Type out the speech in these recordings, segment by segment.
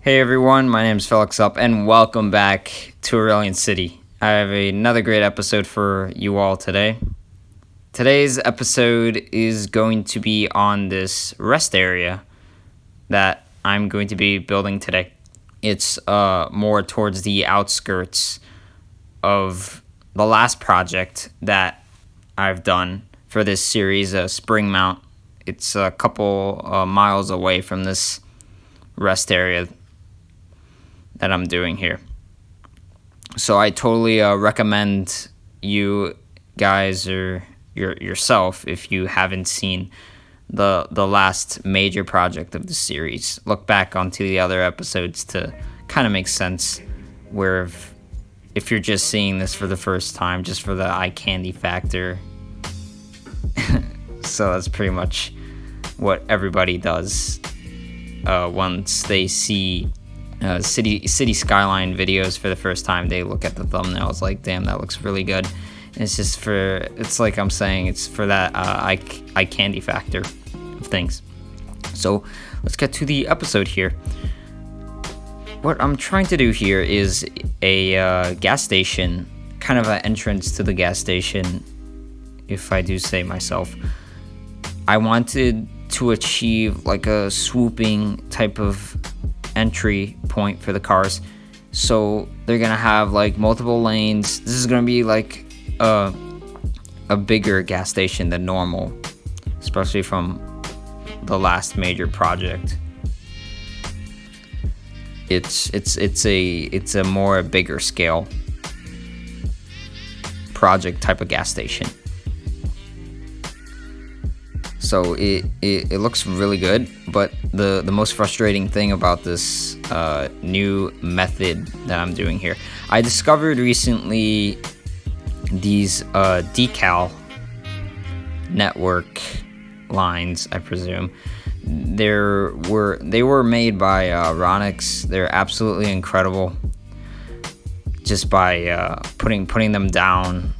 Hey everyone, my name is Felix Up, and welcome back to Aurelion City. I have another great episode for you all today. Today's episode is going to be on this rest area that I'm going to be building today. It's more towards the outskirts of the last project that I've done for this series, Spring Mount. It's a couple miles away from this rest area that I'm doing here. So I totally recommend you guys or yourself, if you haven't seen the last major project of the series, look back onto the other episodes to kind of make sense, where if you're just seeing this for the first time, just for the eye candy factor. So that's pretty much what everybody does once they see city skyline videos for the first time. They look at the thumbnails like, damn, that looks really good. And it's like I'm saying, it's for that eye candy factor of things. So let's get to the episode here. What I'm trying to do here is a gas station, kind of an entrance to the gas station, if I do say myself. I wanted to achieve like a swooping type of entry point for the cars, so they're gonna have like multiple lanes. This is gonna be like a bigger gas station than normal, especially from the last major project. It's a more bigger scale project type of gas station. So it looks really good, but the most frustrating thing about this new method that I'm doing here, I discovered recently these decal network lines, I presume. They were made by Ronix. They're absolutely incredible. Just by putting them down.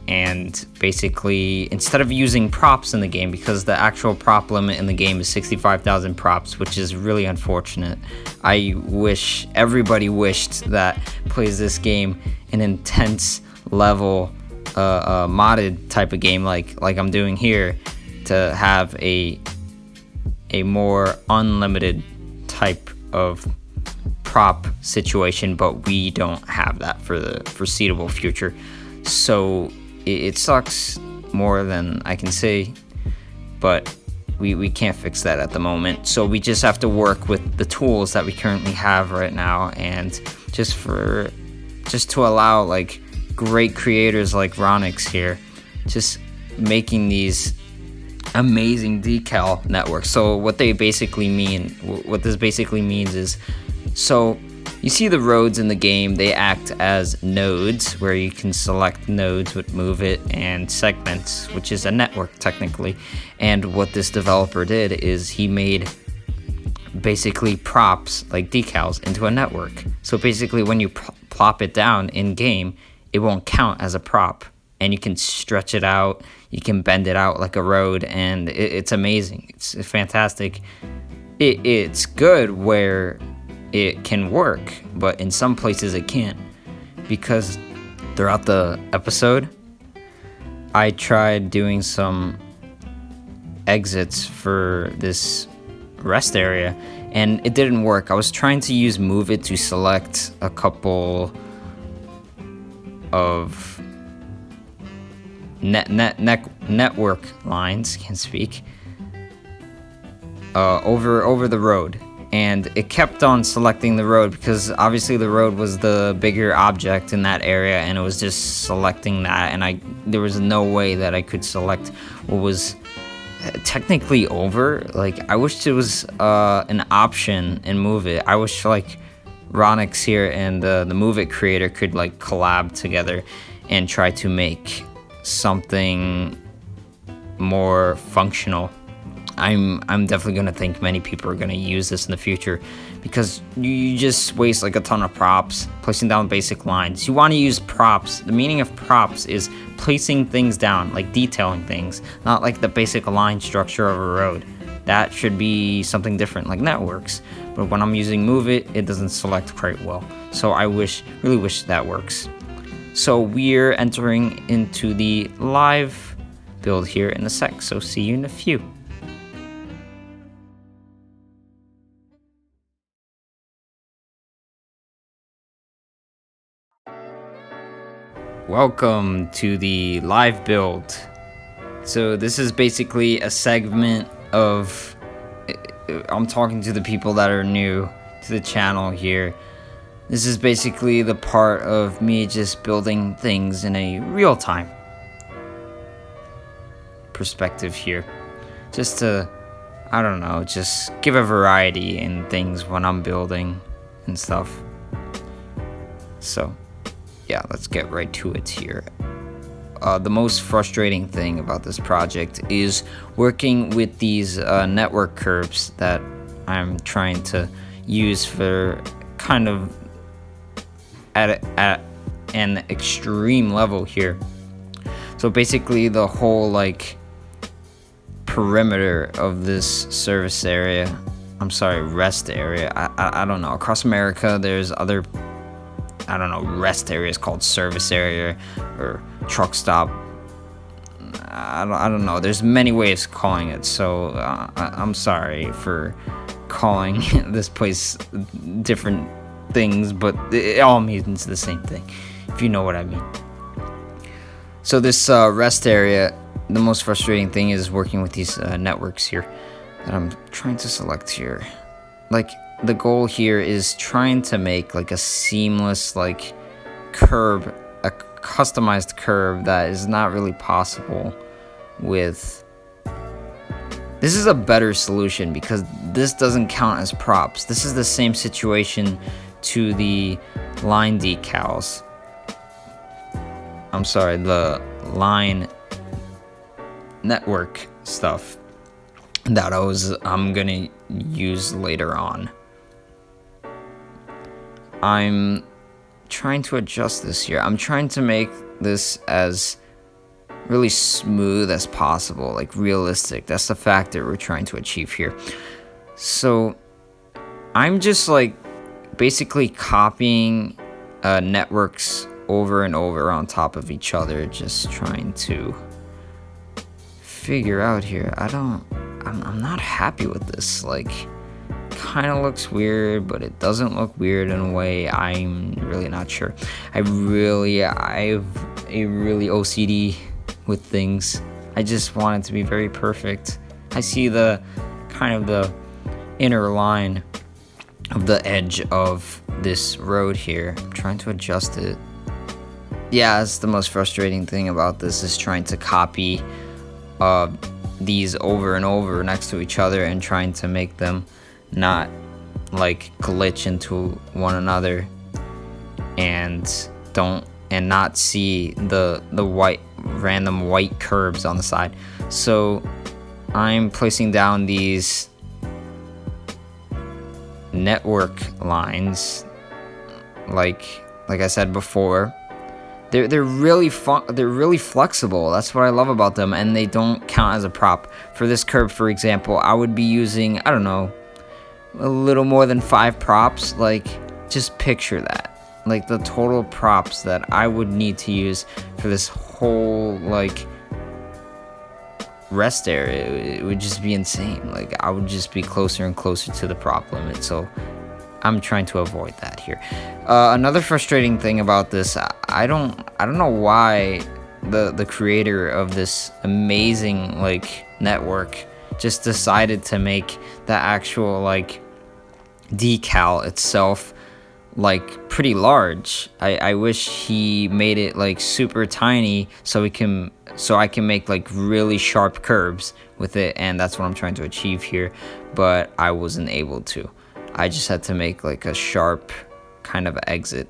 And basically, instead of using props in the game, because the actual prop limit in the game is 65,000 props, which is really unfortunate. I wish everybody wished that plays this game an intense level, modded type of game like I'm doing here, to have a more unlimited type of prop situation, but we don't have that for the foreseeable future. So it sucks more than I can say, but we can't fix that at the moment. So we just have to work with the tools that we currently have right now, and just to allow like great creators like Ronix here, just making these amazing decal networks. So what this basically means is, so you see the roads in the game, they act as nodes, where you can select nodes with Move It, and segments, which is a network technically. And what this developer did is he made basically props like decals into a network. So basically when you plop it down in game, it won't count as a prop, and you can stretch it out, you can bend it out like a road, and it's amazing. It's fantastic. It's good where it can work, but in some places it can't, because throughout the episode I tried doing some exits for this rest area and it didn't work. I was trying to use Move It to select a couple of network lines, can't speak, over the road. And it kept on selecting the road, because obviously the road was the bigger object in that area, and it was just selecting that, and there was no way that I could select what was technically over. Like, I wish there was an option in Move It. I wish like Ronix here and the Move It creator could like collab together and try to make something more functional. I'm definitely going to think many people are going to use this in the future, because you just waste like a ton of props placing down basic lines. You want to use props. The meaning of props is placing things down, like detailing things, not like the basic line structure of a road. That should be something different, like networks. but when I'm using move it doesn't select quite well. So I really wish that works. So we're entering into the live build here in a sec, so see you in a few. Welcome to the live build. So this is basically a segment of, I'm talking to the people that are new to the channel here. This is basically the part of me just building things in a real-time perspective here. Just to, I don't know, just give a variety in things when I'm building and stuff. So yeah, let's get right to it here. The most frustrating thing about this project is working with these network curves that I'm trying to use for kind of at an extreme level here. So basically the whole like perimeter of this rest area, I don't know, across America there's other, I don't know, rest areas called service area or truck stop. I don't know. There's many ways of calling it. So I'm sorry for calling this place different things, but it all means the same thing, if you know what I mean. So this rest area, the most frustrating thing is working with these networks here that I'm trying to select here. Like, the goal here is trying to make like a seamless like curb, a customized curb that is not really possible with. This is a better solution because this doesn't count as props. This is the same situation to the line decals. I'm sorry, the line network stuff that I'm gonna use later on. I'm trying to adjust this here. I'm trying to make this as really smooth as possible, like realistic. That's the factor we're trying to achieve here. So I'm just like basically copying networks over and over on top of each other, just trying to figure out here. I'm not happy with this. Like, kind of looks weird, but it doesn't look weird in a way. I'm really not sure. I have a really OCD with things. I just want it to be very perfect. I see the kind of the inner line of the edge of this road here. I'm trying to adjust it. Yeah, that's the most frustrating thing about this, is trying to copy these over and over next to each other and trying to make them not like glitch into one another and not see the random white curves on the side. So I'm placing down these network lines, like I said before. They're really flexible. That's what I love about them, and they don't count as a prop. For this curve, for example, I would be using, I don't know, a little more than 5 props. Like, just picture that. Like, the total props that I would need to use for this whole, like, rest area, it would just be insane. Like, I would just be closer and closer to the prop limit, so I'm trying to avoid that here. Another frustrating thing about this, I don't know why the creator of this amazing like network just decided to make the actual like decal itself like pretty large. I wish he made it like super tiny so I can make like really sharp curves with it, and that's what I'm trying to achieve here, but I wasn't able to. I just had to make like a sharp kind of exit.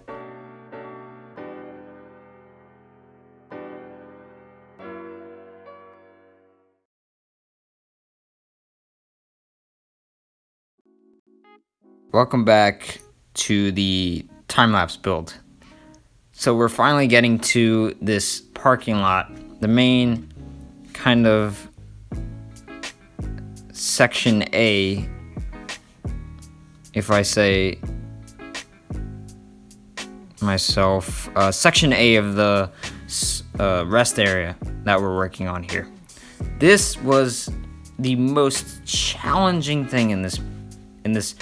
Welcome back to the time-lapse build. So we're finally getting to this parking lot, the main kind of section A if I say myself, section A of the rest area that we're working on here. This was the most challenging thing in this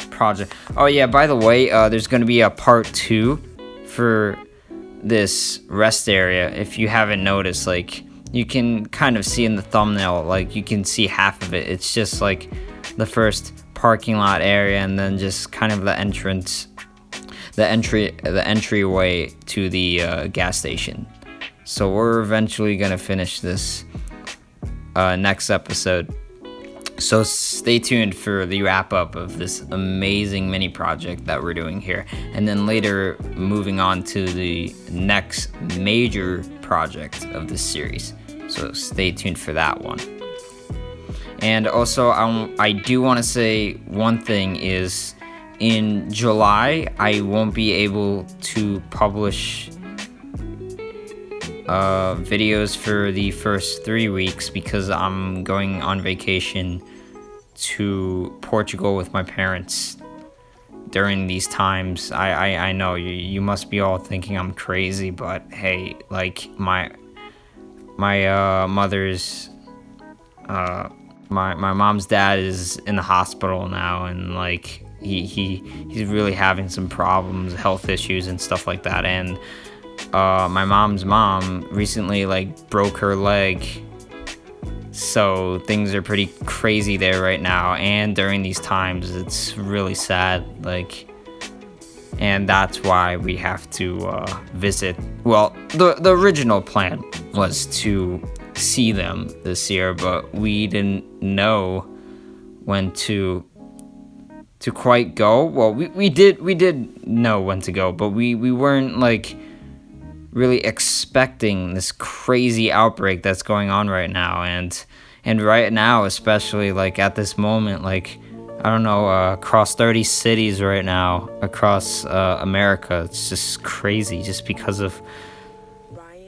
project. Oh yeah, by the way, there's going to be a part 2 for this rest area. If you haven't noticed, like, you can kind of see in the thumbnail, like, you can see half of it. It's just like the first parking lot area, and then just kind of the entryway to the gas station. So we're eventually gonna finish this next episode. So stay tuned for the wrap up of this amazing mini project that we're doing here, and then later moving on to the next major project of this series. So stay tuned for that one. And also, I do want to say one thing is, in July, I won't be able to publish videos for the first 3 weeks because I'm going on vacation to Portugal with my parents during these times. I know you must be all thinking I'm crazy, but hey, like, my mother's my mom's dad is in the hospital now, and like he's really having some problems, health issues and stuff like that. And my mom's mom recently like broke her leg, so things are pretty crazy there right now. And during these times, it's really sad, like, and that's why we have to visit. Well, the original plan was to see them this year, but we didn't know when to quite go. Well, we did know when to go, but we weren't like really expecting this crazy outbreak that's going on right now. And right now, especially like at this moment, like, I don't know, across 30 cities right now across America, it's just crazy just because of,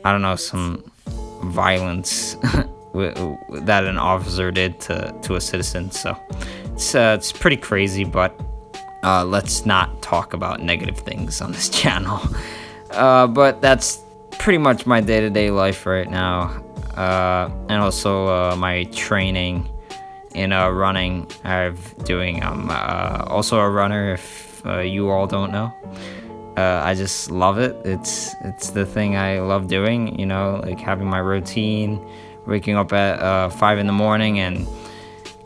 I don't know, some violence that an officer did to a citizen. So it's pretty crazy, but let's not talk about negative things on this channel. But that's pretty much my day-to-day life right now, and also my training in running. I'm also a runner, if you all don't know. I just love it. It's the thing I love doing, you know, like having my routine, waking up at 5 in the morning and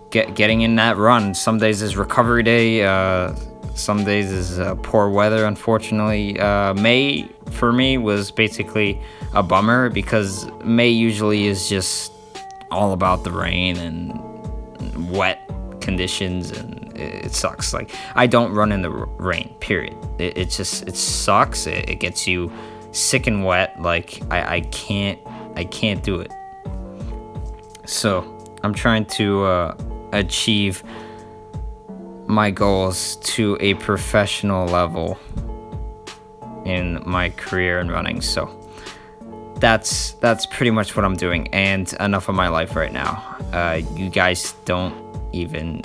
getting in that run. Some days is recovery day, some days is poor weather, unfortunately. May for me was basically a bummer because May usually is just all about the rain and wet conditions, and it sucks. Like, I don't run in the rain, period. It sucks. It gets you sick and wet. Like, I can't do it. So I'm trying to achieve my goals to a professional level in my career in running. So that's pretty much what I'm doing, and enough of my life right now. You guys don't even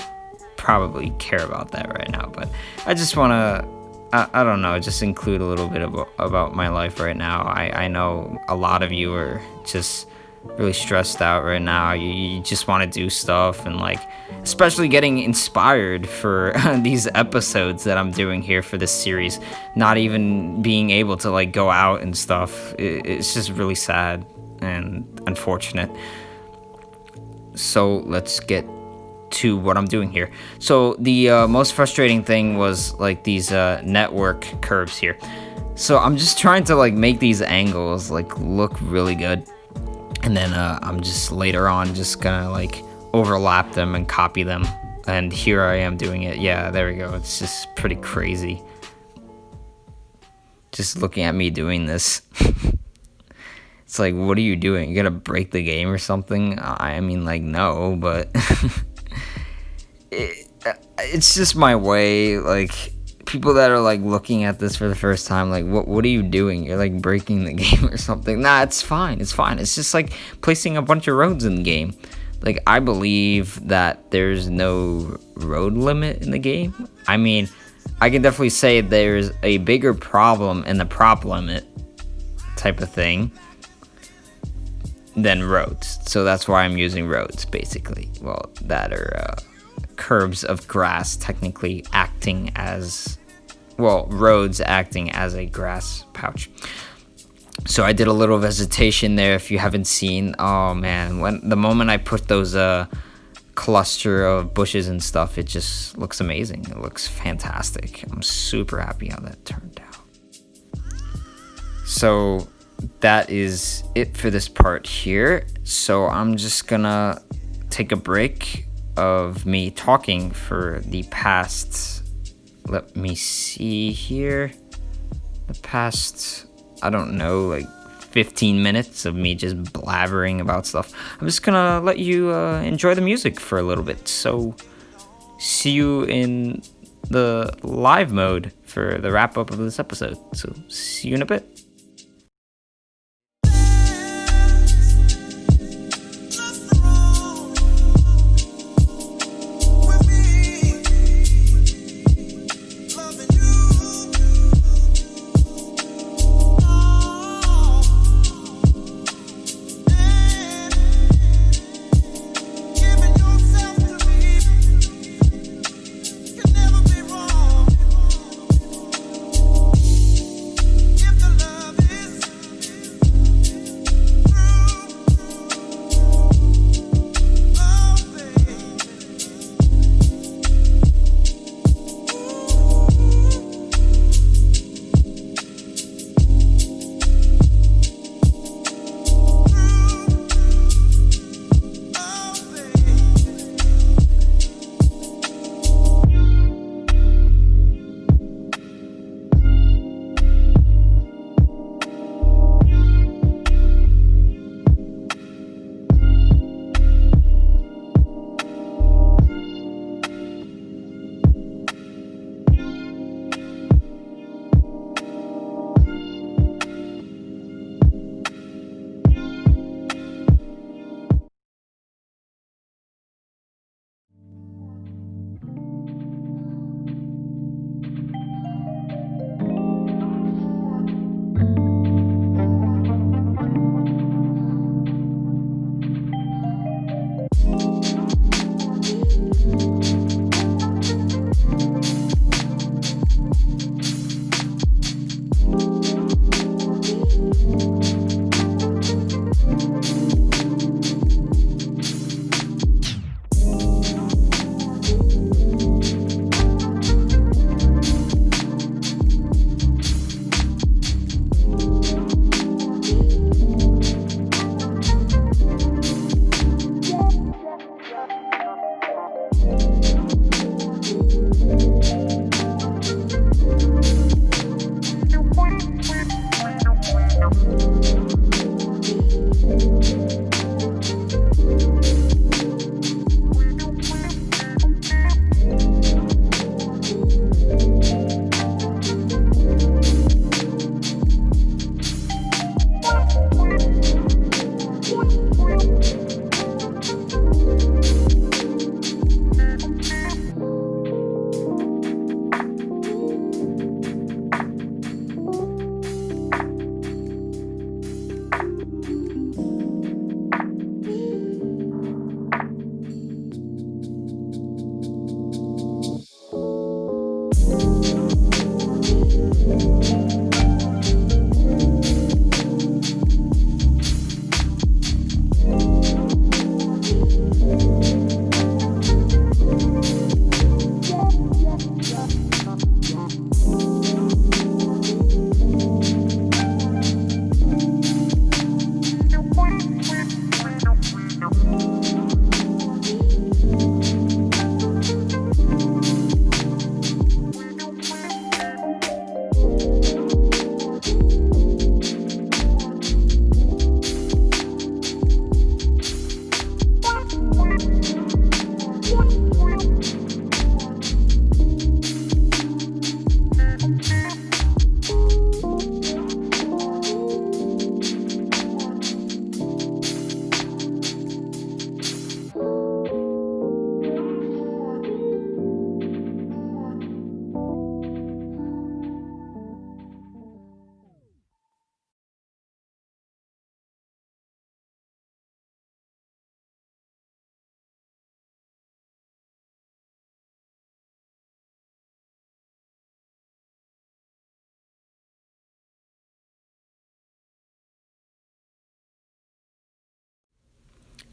probably care about that right now, but I just want to, I don't know, just include a little bit about my life right now. I know a lot of you are just really stressed out right now. You just want to do stuff, and like, especially getting inspired for these episodes that I'm doing here for this series, not even being able to like go out and stuff. It's just really sad and unfortunate. So let's get to what I'm doing here. So the most frustrating thing was like these network curves here. So I'm just trying to like make these angles like look really good, and then I'm just later on just gonna like overlap them and copy them, and here I am doing it. Yeah, there we go. It's just pretty crazy just looking at me doing this. It's like, what are you doing? You gotta break the game or something? I mean, like, no, but it's just my way. Like, people that are like looking at this for the first time, like, what are you doing? You're like breaking the game or something. Nah, it's fine. It's just like placing a bunch of roads in the game. Like, I believe that there's no road limit in the game. I mean, I can definitely say there's a bigger problem in the prop limit type of thing than roads. So that's why I'm using roads, basically. Well, that are curbs of grass technically acting as, well, roads acting as a grass pouch. So I did a little vegetation there. If you haven't seen, oh man, when the moment I put those cluster of bushes and stuff, it just looks amazing. It looks fantastic. I'm super happy how that turned out. So that is it for this part here. So I'm just gonna take a break of me talking for the past, let me see here, the past, I don't know, like 15 minutes of me just blabbering about stuff. I'm just gonna let you enjoy the music for a little bit. So see you in the live mode for the wrap up of this episode. So see you in a bit. Give the love.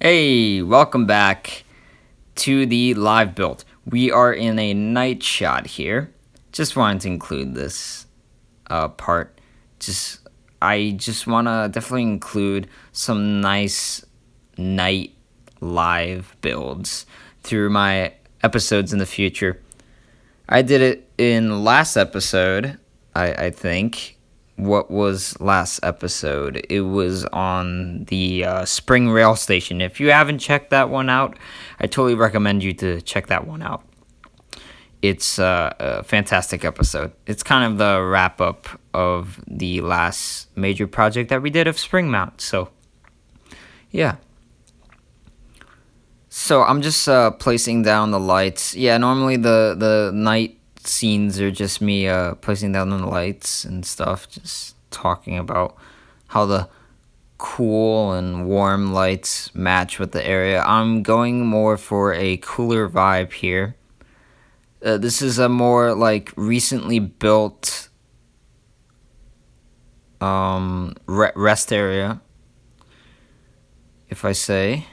Hey, welcome back to the live build. We are in a night shot here. Just wanted to include this part. I just want to definitely include some nice night live builds through my episodes in the future. I did it in last episode, I think. What was last episode? It was on the Spring Rail Station. If you haven't checked that one out, I totally recommend you to check that one out. It's a fantastic episode. It's kind of the wrap up of the last major project that we did of Spring Mount. So, yeah. So I'm just placing down the lights. Yeah, normally the night scenes are just me placing down the lights and stuff, just talking about how the cool and warm lights match with the area. I'm going more for a cooler vibe here. This is a more like recently built rest area, if I say.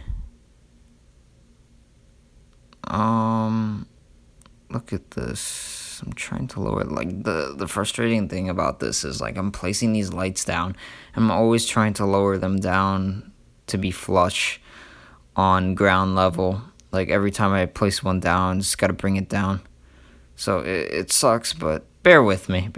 Look at this. I'm trying to lower it. Like, the frustrating thing about this is, like, I'm placing these lights down. I'm always trying to lower them down to be flush on ground level. Like, every time I place one down, just gotta bring it down. So, it sucks, but bear with me.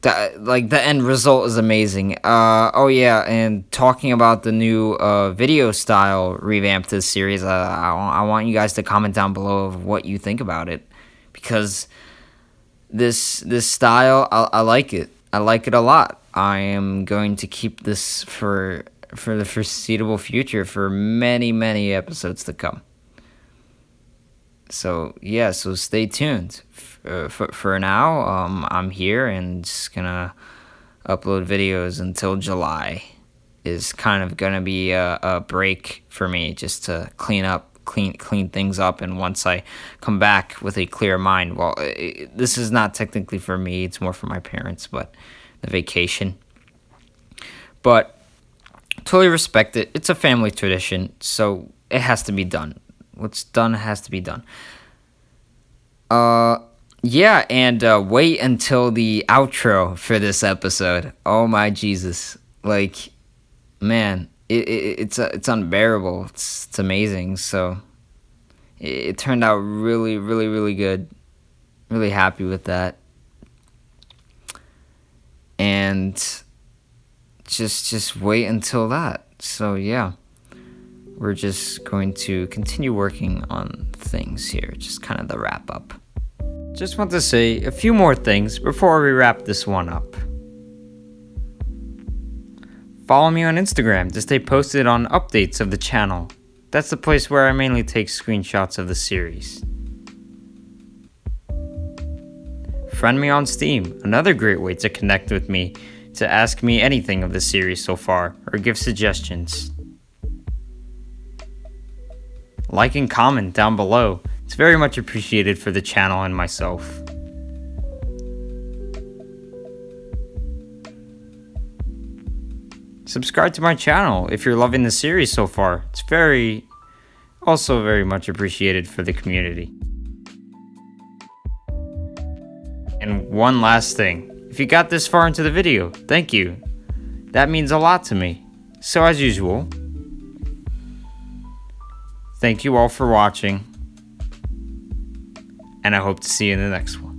The end result is amazing. Oh yeah, and talking about the new video style revamp to the series, I want you guys to comment down below of what you think about it, because this style, I like it. I like it a lot. I am going to keep this for the foreseeable future, for many episodes to come. So yeah, so stay tuned. For now, I'm here and just gonna upload videos until July. Is kind of gonna be a break for me, just to clean things up, and once I come back with a clear mind. Well, this is not technically for me; it's more for my parents, but the vacation. But totally respect it. It's a family tradition, so it has to be done. What's done has to be done. Yeah, and wait until the outro for this episode. Oh my Jesus. Like, man, it's unbearable. It's amazing. So it turned out really good. Really happy with that. And just wait until that. So yeah. We're just going to continue working on things here, just kind of the wrap up. Just want to say a few more things before we wrap this one up. Follow me on Instagram to stay posted on updates of the channel. That's the place where I mainly take screenshots of the series. Friend me on Steam, another great way to connect with me, to ask me anything of the series so far, or give suggestions. Like and comment down below. It's very much appreciated for the channel and myself. Subscribe to my channel if you're loving the series so far. It's also very much appreciated for the community. And one last thing. If you got this far into the video, thank you. That means a lot to me. So as usual, thank you all for watching, and I hope to see you in the next one.